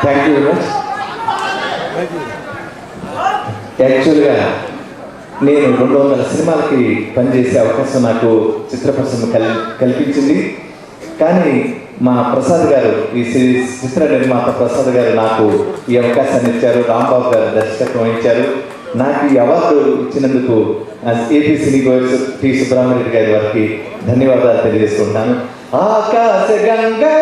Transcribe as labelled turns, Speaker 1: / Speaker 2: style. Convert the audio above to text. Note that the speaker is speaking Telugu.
Speaker 1: Thank you very much. యాక్చువల్గా నేను 200 సినిమాలకి పనిచేసే అవకాశం నాకు చిత్ర పరిశ్రమ కల్పించింది. కానీ మా ప్రసాద్ గారు, ఈ చిత్ర నిర్మాత ప్రసాద్ గారు నాకు ఈ అవకాశాన్ని ఇచ్చారు. రాంబాబు గారు దర్శకత్వం వహించారు. నాకు ఈ అవార్డు ఇచ్చినందుకు ఏపీ సినీ టి సుబ్రహ్మణ్య గారి వారికి ధన్యవాదాలు తెలియజేస్తున్నాను. ఆకాశ గంగా